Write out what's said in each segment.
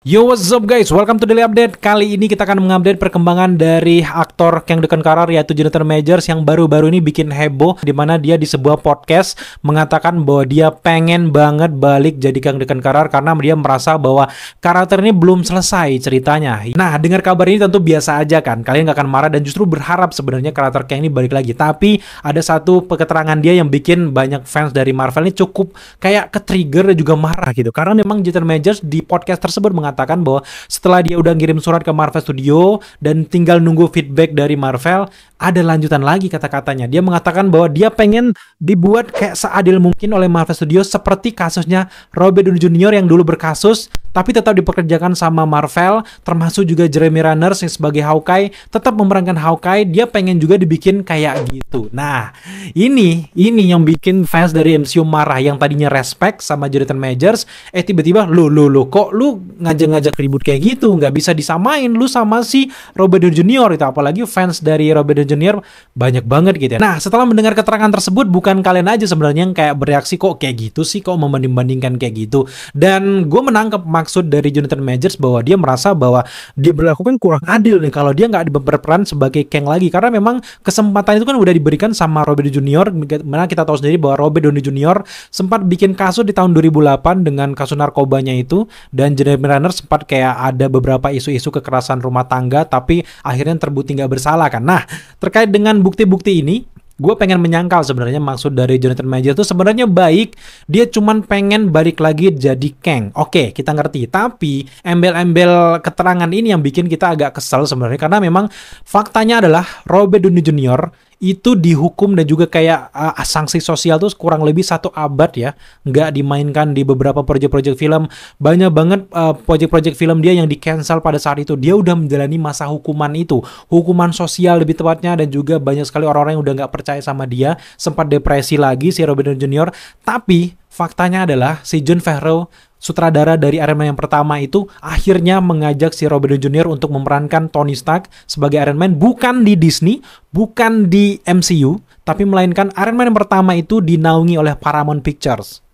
Yo, what's up guys? Welcome to Daily Update. Kali ini kita akan mengupdate perkembangan dari aktor Kang The Conqueror yaitu Jonathan Majors yang baru-baru ini bikin heboh di mana dia di sebuah podcast mengatakan bahwa dia pengen banget balik jadi Kang The Conqueror karena dia merasa bahwa karakter ini belum selesai ceritanya. Nah, dengar kabar ini tentu biasa aja kan. Kalian gak akan marah dan justru berharap sebenarnya karakter Kang ini balik lagi. Tapi ada satu keterangan dia yang bikin banyak fans dari Marvel ini cukup kayak ke-trigger dan juga marah gitu. Karena memang Jonathan Majors di podcast tersebut mengatakan bahwa setelah dia udah ngirim surat ke Marvel Studio dan tinggal nunggu feedback dari Marvel, ada lanjutan lagi kata-katanya. Dia mengatakan bahwa dia pengen dibuat kayak seadil mungkin oleh Marvel Studio seperti kasusnya Robert Downey Jr. yang dulu berkasus tapi tetap dipekerjakan sama Marvel, termasuk juga Jeremy Renner yang sebagai Hawkeye tetap memerankan Hawkeye. Dia pengen juga dibikin kayak gitu. Nah, ini yang bikin fans dari MCU marah, yang tadinya respect sama Jonathan Majors, tiba-tiba lu kok lu ngajak ribut kayak gitu, nggak bisa disamain lu sama si Robert Downey Jr. itu. Apalagi fans dari Robert Downey Jr. banyak banget gitu ya. Nah, setelah mendengar keterangan tersebut, bukan kalian aja sebenarnya yang kayak bereaksi kok kayak gitu sih, kok membanding-bandingkan kayak gitu. Dan gue menangkap maksud dari Jonathan Majors bahwa dia merasa bahwa dia berlakukan kurang adil nih kalau dia nggak berperan sebagai Kang lagi, karena memang kesempatan itu kan udah diberikan sama Robert Downey Jr. Mana kita tahu sendiri bahwa Robert Downey Jr. sempat bikin kasus di tahun 2008 dengan kasus narkobanya itu, dan Jeremy Renner sempat kayak ada beberapa isu-isu kekerasan rumah tangga tapi akhirnya terbukti nggak bersalah kan. Nah, terkait dengan bukti-bukti ini, gue pengen menyangkal sebenarnya maksud dari Jonathan Majors itu sebenarnya baik. Dia cuman pengen balik lagi jadi Kang. Oke, kita ngerti. Tapi embel-embel keterangan ini yang bikin kita agak kesel sebenarnya. Karena memang faktanya adalah Robert Downey Jr. itu dihukum dan juga kayak sanksi sosial tuh kurang lebih 1 abad ya. Nggak dimainkan di beberapa proyek-proyek film. Banyak banget proyek-proyek film dia yang di-cancel pada saat itu. Dia udah menjalani masa hukuman itu. Hukuman sosial lebih tepatnya, dan juga banyak sekali orang-orang yang udah nggak percaya sama dia. Sempat depresi lagi si Robert Downey Jr. Tapi faktanya adalah si Jon Favreau, sutradara dari Iron Man yang pertama itu, akhirnya mengajak si Robert Downey Jr. untuk memerankan Tony Stark sebagai Iron Man, bukan di Disney, bukan di MCU, tapi melainkan Iron Man yang pertama itu dinaungi oleh Paramount Pictures.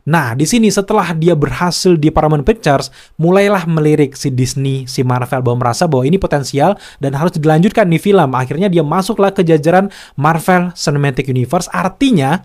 Nah, di sini setelah dia berhasil di Paramount Pictures, mulailah melirik si Disney, si Marvel, bahwa merasa bahwa ini potensial dan harus dilanjutkan di film. Akhirnya dia masuklah ke jajaran Marvel Cinematic Universe. Artinya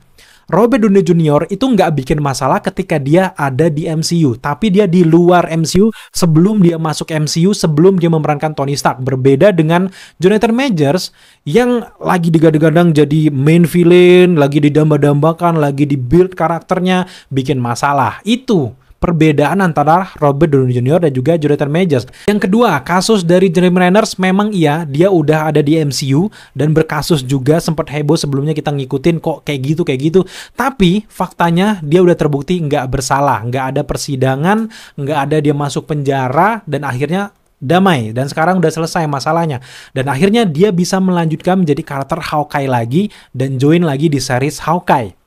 Robert Downey Jr. itu nggak bikin masalah ketika dia ada di MCU, tapi dia di luar MCU sebelum dia masuk MCU, sebelum dia memerankan Tony Stark. Berbeda dengan Jonathan Majors yang lagi digadang-gadang jadi main villain, lagi didamba-dambakan, lagi di-build karakternya, bikin masalah. Itu perbedaan antara Robert Downey Jr. dan juga Jonathan Majors. Yang kedua, kasus dari Jeremy Renner, memang iya, dia udah ada di MCU dan berkasus juga, sempat heboh sebelumnya kita ngikutin kok kayak gitu. Tapi faktanya dia udah terbukti nggak bersalah, nggak ada persidangan, nggak ada dia masuk penjara, dan akhirnya damai, dan sekarang udah selesai masalahnya. Dan akhirnya dia bisa melanjutkan menjadi karakter Hawkeye lagi dan join lagi di series Hawkeye.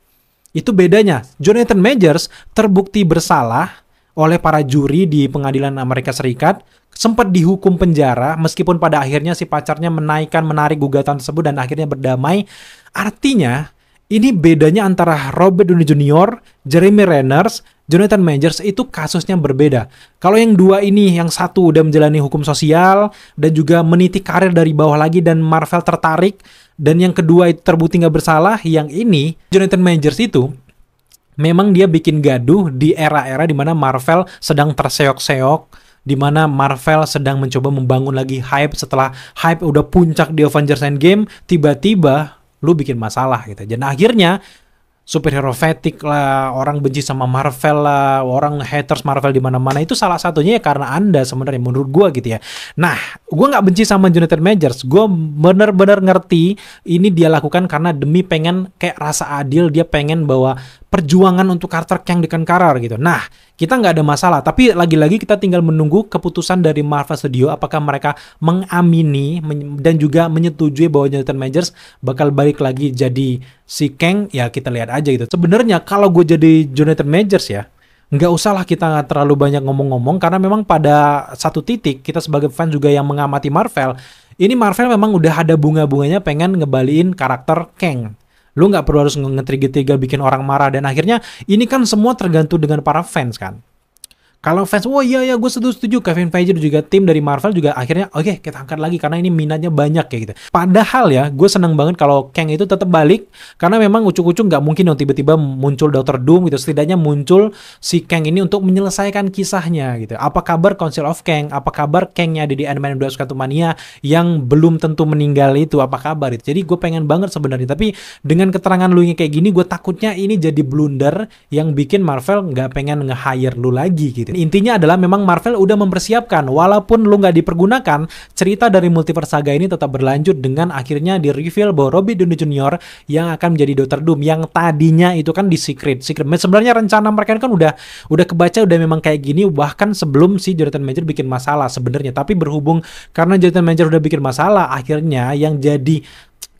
Itu bedanya. Jonathan Majors terbukti bersalah oleh para juri di pengadilan Amerika Serikat, sempat dihukum penjara meskipun pada akhirnya si pacarnya menarik gugatan tersebut dan akhirnya berdamai. Artinya, ini bedanya antara Robert Downey Jr., Jeremy Renner, Jonathan Majors itu kasusnya berbeda. Kalau yang dua ini, yang satu udah menjalani hukum sosial dan juga meniti karir dari bawah lagi dan Marvel tertarik, dan yang kedua itu terbukti nggak bersalah. Yang ini, Jonathan Majors itu memang dia bikin gaduh di era-era di mana Marvel sedang terseok-seok, di mana Marvel sedang mencoba membangun lagi hype. Setelah hype udah puncak di Avengers Endgame, tiba-tiba lu bikin masalah gitu. Dan akhirnya superhero fatigue lah, orang benci sama Marvel lah, orang haters Marvel di mana-mana. Itu salah satunya ya karena Anda sebenarnya, menurut gua gitu ya. Nah, gua nggak benci sama Jonathan Majors. Gua bener-bener ngerti ini dia lakukan karena demi pengen kayak rasa adil. Dia pengen bawa perjuangan untuk karakter Kang The Conqueror gitu. Nah, kita nggak ada masalah. Tapi lagi-lagi kita tinggal menunggu keputusan dari Marvel Studio. Apakah mereka mengamini dan juga menyetujui bahwa Jonathan Majors bakal balik lagi jadi si Kang? Ya kita lihat aja gitu. Sebenarnya kalau gue jadi Jonathan Majors ya, nggak usah lah kita terlalu banyak ngomong-ngomong, karena memang pada satu titik kita sebagai fans juga yang mengamati Marvel, ini Marvel memang udah ada bunga-bunganya pengen ngebaliin karakter Kang. Lu nggak perlu harus nge-trigger bikin orang marah, dan akhirnya ini kan semua tergantung dengan para fans kan. Kalau fans, oh iya gue setuju. Kevin Feige juga tim dari Marvel juga akhirnya oke, kita angkat lagi karena ini minatnya banyak kayak gitu. Padahal ya, gue seneng banget kalau Kang itu tetap balik karena memang ucuk-ucuk nggak mungkin dong tiba-tiba muncul Doctor Doom gitu. Setidaknya muncul si Kang ini untuk menyelesaikan kisahnya gitu. Apa kabar Council of Kang? Apa kabar Kangnya ada di Ant-Man and the Wasp: Quantumania yang belum tentu meninggal itu? Apa kabar itu? Jadi gue pengen banget sebenarnya. Tapi dengan keterangan lu yang kayak gini, gue takutnya ini jadi blunder yang bikin Marvel nggak pengen nge-hire lu lagi gitu. Intinya adalah memang Marvel udah mempersiapkan, walaupun lu nggak dipergunakan, cerita dari Multiverse Saga ini tetap berlanjut dengan akhirnya di-reveal bahwa Robert Downey Jr. yang akan menjadi Dr. Doom, yang tadinya itu kan di Secret. Sebenarnya rencana mereka kan udah kebaca, udah memang kayak gini, bahkan sebelum si Jonathan Major bikin masalah sebenarnya. Tapi berhubung karena Jonathan Major udah bikin masalah, akhirnya yang jadi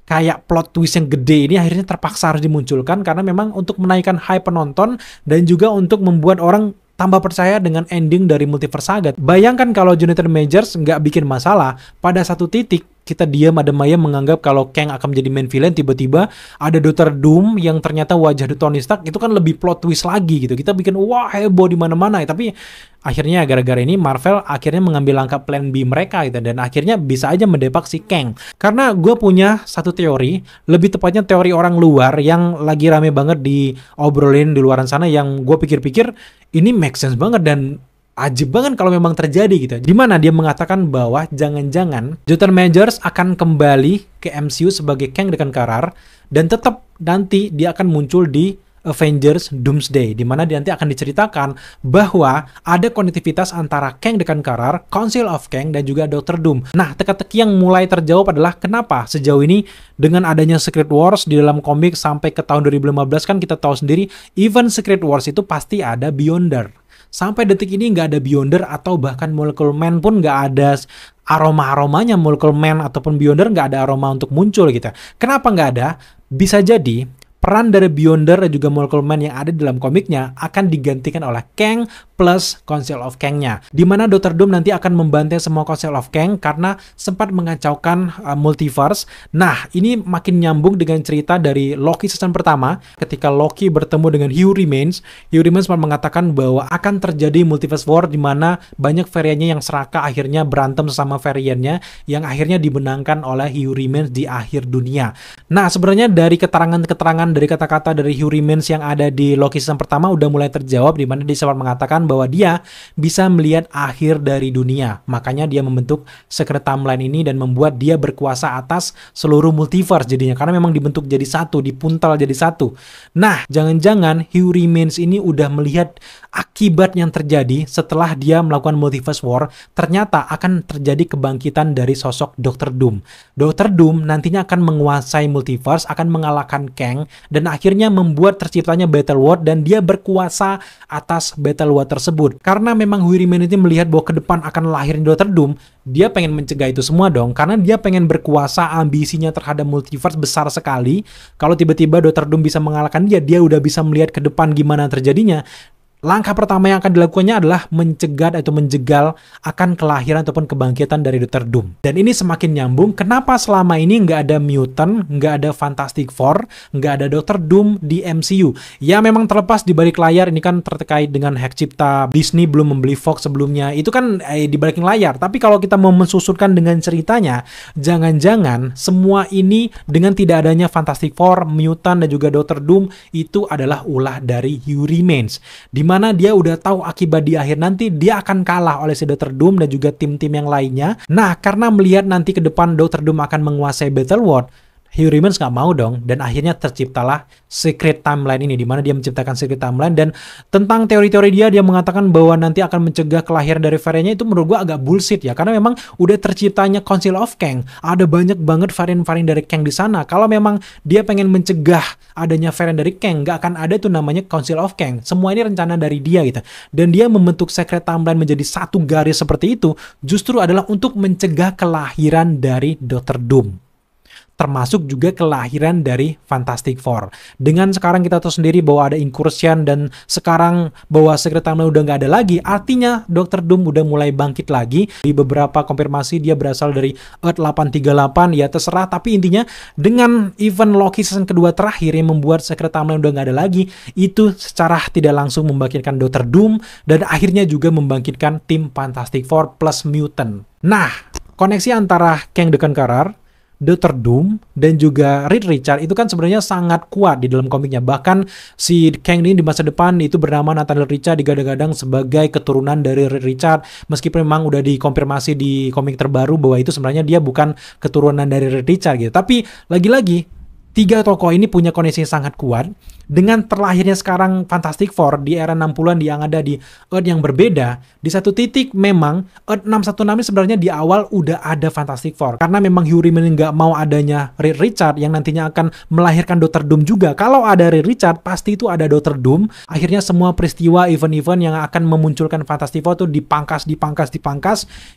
kayak plot twist yang gede ini akhirnya terpaksa harus dimunculkan karena memang untuk menaikkan hype penonton dan juga untuk membuat orang tambah percaya dengan ending dari Multiverse Saga. Bayangkan kalau Jonathan Majors nggak bikin masalah, pada satu titik kita diam adem ayem menganggap kalau Kang akan menjadi main villain, tiba-tiba ada Dr. Doom yang ternyata wajah Tony Stark, itu kan lebih plot twist lagi gitu. Kita bikin wah heboh di mana-mana, tapi akhirnya gara-gara ini Marvel akhirnya mengambil langkah plan B mereka gitu, dan akhirnya bisa aja mendepak si Kang. Karena gue punya satu teori, lebih tepatnya teori orang luar yang lagi rame banget diobrolin di luaran sana, yang gue pikir-pikir ini make sense banget dan ajib banget kalau memang terjadi gitu. Dimana dia mengatakan bahwa jangan-jangan Jonathan Majors akan kembali ke MCU sebagai Kang the Conqueror dan tetap nanti dia akan muncul di Avengers Doomsday, di mana nanti akan diceritakan bahwa ada konektivitas antara Kang the Conqueror, Council of Kang, dan juga Dr. Doom. Nah, teka-teki yang mulai terjawab adalah kenapa sejauh ini dengan adanya Secret Wars di dalam komik sampai ke tahun 2015 kan kita tahu sendiri, even Secret Wars itu pasti ada Beyonder. Sampai detik ini nggak ada Beyonder atau bahkan Miracle Man pun nggak ada aroma-aromanya. Miracle Man ataupun Beyonder nggak ada aroma untuk muncul gitu. Kenapa nggak ada? Bisa jadi peran dari Beyonder dan juga Miracle Man yang ada di dalam komiknya akan digantikan oleh Kang plus Council of Kang-nya. Dimana Dr. Doom nanti akan membantai semua Council of Kang karena sempat mengacaukan multiverse. Nah, ini makin nyambung dengan cerita dari Loki season pertama. Ketika Loki bertemu dengan Hugh Remains sempat mengatakan bahwa akan terjadi multiverse war di mana banyak variannya yang serakah akhirnya berantem sesama variannya yang akhirnya dimenangkan oleh Hugh Remains di akhir dunia. Nah, sebenarnya dari keterangan dari kata-kata dari Hugh Remains yang ada di Loki season pertama udah mulai terjawab, di mana dia sempat mengatakan bahwa dia bisa melihat akhir dari dunia. Makanya dia membentuk Secret Timeline ini dan membuat dia berkuasa atas seluruh multiverse jadinya, karena memang dibentuk jadi satu, dipuntal jadi satu. Nah, jangan-jangan Hugh Remains ini udah melihat akibat yang terjadi setelah dia melakukan multiverse war. Ternyata akan terjadi kebangkitan dari sosok Dr. Doom. Dr. Doom nantinya akan menguasai multiverse, akan mengalahkan Kang, dan akhirnya membuat terciptanya Battle World dan dia berkuasa atas Battle World tersebut. Karena memang Hugh Remains ini melihat bahwa ke depan akan lahir Dr. Doom, dia pengen mencegah itu semua dong, karena dia pengen berkuasa, ambisinya terhadap multiverse besar sekali. Kalau tiba-tiba Dr. Doom bisa mengalahkan dia udah bisa melihat ke depan gimana terjadinya. Langkah pertama yang akan dilakukannya adalah mencegah atau menjegal akan kelahiran ataupun kebangkitan dari Dr. Doom. Dan ini semakin nyambung, kenapa selama ini nggak ada Mutant, nggak ada Fantastic Four, nggak ada Dr. Doom di MCU. Ya memang terlepas di balik layar, ini kan terkait dengan hak cipta Disney belum membeli Fox sebelumnya. Itu kan di balik layar. Tapi kalau kita mau mensusurkan dengan ceritanya, jangan-jangan semua ini dengan tidak adanya Fantastic Four, Mutant, dan juga Dr. Doom itu adalah ulah dari Hugh Remains. Dimana dia udah tahu akibat di akhir nanti dia akan kalah oleh si Dr. Doom dan juga tim-tim yang lainnya. Nah, karena melihat nanti ke depan Dr. Doom akan menguasai Battle World, Hugh Remains nggak mau dong, dan akhirnya terciptalah Secret Timeline ini, dimana dia menciptakan Secret Timeline. Dan tentang teori-teori dia mengatakan bahwa nanti akan mencegah kelahiran dari variannya, itu menurut gua agak bullshit ya, karena memang udah terciptanya Council of Kang, ada banyak banget varian-varian dari Kang di sana. Kalau memang dia pengen mencegah adanya varian dari Kang, nggak akan ada tuh namanya Council of Kang. Semua ini rencana dari dia gitu, dan dia membentuk Secret Timeline menjadi satu garis seperti itu justru adalah untuk mencegah kelahiran dari Dr. Doom. termasuk juga kelahiran dari Fantastic Four. Dengan sekarang kita tahu sendiri bahwa ada Incursion dan sekarang bahwa Secret Timeline udah nggak ada lagi, artinya Dr. Doom udah mulai bangkit lagi. Di beberapa konfirmasi dia berasal dari Earth 838, ya terserah, tapi intinya dengan event Loki season kedua terakhir yang membuat Secret Timeline udah nggak ada lagi, itu secara tidak langsung membangkitkan Dr. Doom dan akhirnya juga membangkitkan tim Fantastic Four plus Mutant. Nah, koneksi antara Kang the Conqueror, Dr. Doom, dan juga Reed Richards itu kan sebenarnya sangat kuat di dalam komiknya. Bahkan si Kang ini di masa depan itu bernama Nathaniel Richards digadang-gadang sebagai keturunan dari Reed Richards. Meskipun memang udah dikonfirmasi di komik terbaru bahwa itu sebenarnya dia bukan keturunan dari Reed Richards gitu. Tapi lagi-lagi tiga tokoh ini punya koneksi yang sangat kuat. Dengan terlahirnya sekarang Fantastic Four di era 60-an yang ada di Earth yang berbeda, di satu titik memang Earth 616 ini sebenarnya di awal udah ada Fantastic Four. Karena memang Hugh Jackman nggak mau adanya Reed Richards yang nantinya akan melahirkan Dr. Doom juga. Kalau ada Reed Richards, pasti itu ada Dr. Doom. Akhirnya semua peristiwa, event-event yang akan memunculkan Fantastic Four itu dipangkas,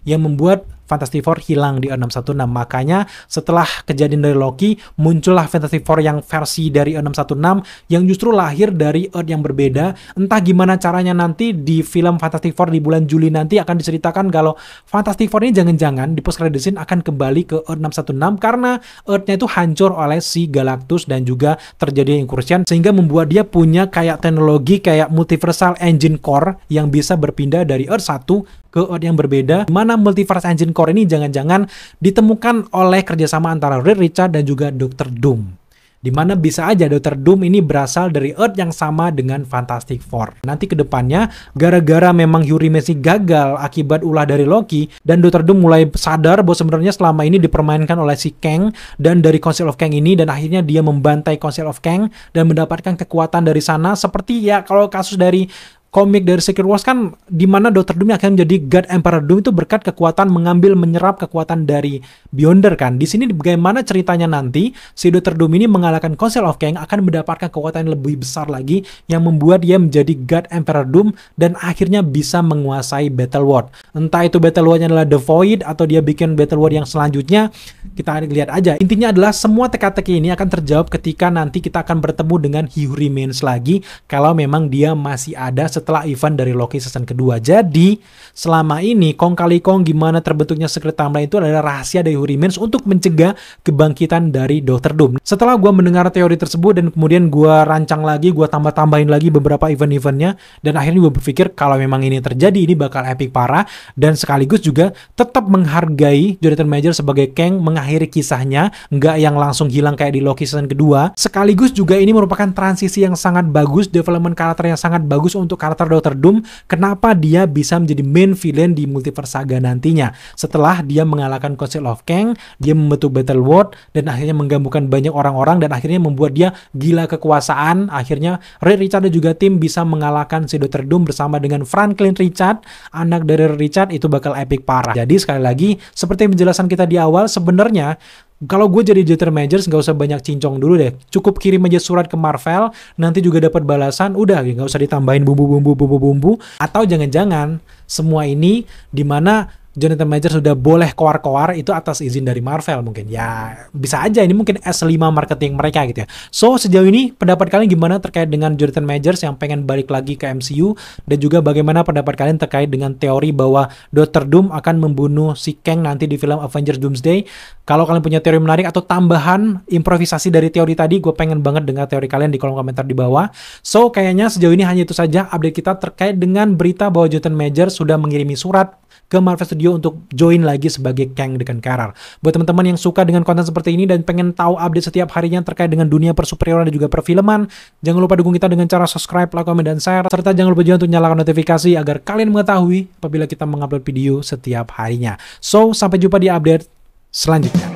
yang membuat Fantastic Four hilang di Earth 616. Makanya setelah kejadian dari Loki, muncullah Fantastic Four yang versi dari Earth 616 yang justru lahir dari Earth yang berbeda. Entah gimana caranya nanti di film Fantastic Four di bulan Juli nanti akan diceritakan kalau Fantastic Four ini jangan-jangan di post credit scene akan kembali ke Earth 616 karena Earth-nya itu hancur oleh si Galactus dan juga terjadi incursion sehingga membuat dia punya kayak teknologi kayak multiversal engine core yang bisa berpindah dari Earth 1 ke Earth yang berbeda, mana multiverse engine core ini jangan-jangan ditemukan oleh kerjasama antara Reed Richards dan juga Dr. Doom. Dimana bisa aja Dr. Doom ini berasal dari Earth yang sama dengan Fantastic Four. Nanti ke depannya, gara-gara memang Hugh Jackman gagal akibat ulah dari Loki, dan Dr. Doom mulai sadar bahwa sebenarnya selama ini dipermainkan oleh si Kang dan dari Council of Kang ini, dan akhirnya dia membantai Council of Kang dan mendapatkan kekuatan dari sana, seperti ya kalau kasus dari komik dari Secret Wars kan di mana Dr. Doom akan menjadi God Emperor Doom itu berkat kekuatan menyerap kekuatan dari Beyonder kan. Di sini bagaimana ceritanya nanti si Dr. Doom ini mengalahkan Council of Kang akan mendapatkan kekuatan yang lebih besar lagi yang membuat dia menjadi God Emperor Doom dan akhirnya bisa menguasai Battle World. Entah itu Battle World-nya adalah The Void atau dia bikin Battle World yang selanjutnya, kita lihat aja. Intinya adalah semua teka-teki ini akan terjawab ketika nanti kita akan bertemu dengan Hugh Jackman lagi kalau memang dia masih ada setelah event dari Loki season kedua. Jadi selama ini kong kali kong gimana terbentuknya Secret Timeline itu adalah rahasia dari Hugh Jackman untuk mencegah kebangkitan dari Dr. Doom. Setelah gue mendengar teori tersebut dan kemudian gue rancang lagi, gue tambahin lagi beberapa event-eventnya, dan akhirnya gue berpikir kalau memang ini terjadi ini bakal epic parah dan sekaligus juga tetap menghargai Jonathan Majors sebagai Kang mengakhiri kisahnya, nggak yang langsung hilang kayak di Loki season kedua. Sekaligus juga ini merupakan transisi yang sangat bagus, development karakter yang sangat bagus untuk karakter Dr. Doom, kenapa dia bisa menjadi main villain di multiverse saga nantinya. Setelah dia mengalahkan Council of Kang, dia membentuk Battle World, dan akhirnya menggabungkan banyak orang-orang, dan akhirnya membuat dia gila kekuasaan. Akhirnya Reed Richards dan juga tim bisa mengalahkan si Dr. Doom bersama dengan Franklin Richards, anak dari Richard. Itu bakal epic parah. Jadi sekali lagi, seperti penjelasan kita di awal, sebenarnya kalau gue jadi Jonathan Majors nggak usah banyak cincong dulu deh. Cukup kirim aja surat ke Marvel, nanti juga dapat balasan. Udah, nggak usah ditambahin bumbu-bumbu. Atau jangan-jangan semua ini dimana Jonathan Majors sudah boleh koar-koar itu atas izin dari Marvel mungkin. Ya, bisa aja ini mungkin S5 marketing mereka gitu ya. So, sejauh ini pendapat kalian gimana terkait dengan Jonathan Majors yang pengen balik lagi ke MCU? Dan juga bagaimana pendapat kalian terkait dengan teori bahwa Dr. Doom akan membunuh si Kang nanti di film Avengers Doomsday? Kalau kalian punya teori menarik atau tambahan improvisasi dari teori tadi, gue pengen banget dengar teori kalian di kolom komentar di bawah. So, kayaknya sejauh ini hanya itu saja update kita terkait dengan berita bahwa Jonathan Majors sudah mengirimi surat ke Marvel Studio untuk join lagi sebagai Kang the Conqueror. Buat teman-teman yang suka dengan konten seperti ini dan pengen tahu update setiap harinya terkait dengan dunia persuperhero dan juga perfilman, jangan lupa dukung kita dengan cara subscribe, like, komen, dan share. Serta jangan lupa juga untuk nyalakan notifikasi agar kalian mengetahui apabila kita mengupload video setiap harinya. So, sampai jumpa di update selanjutnya.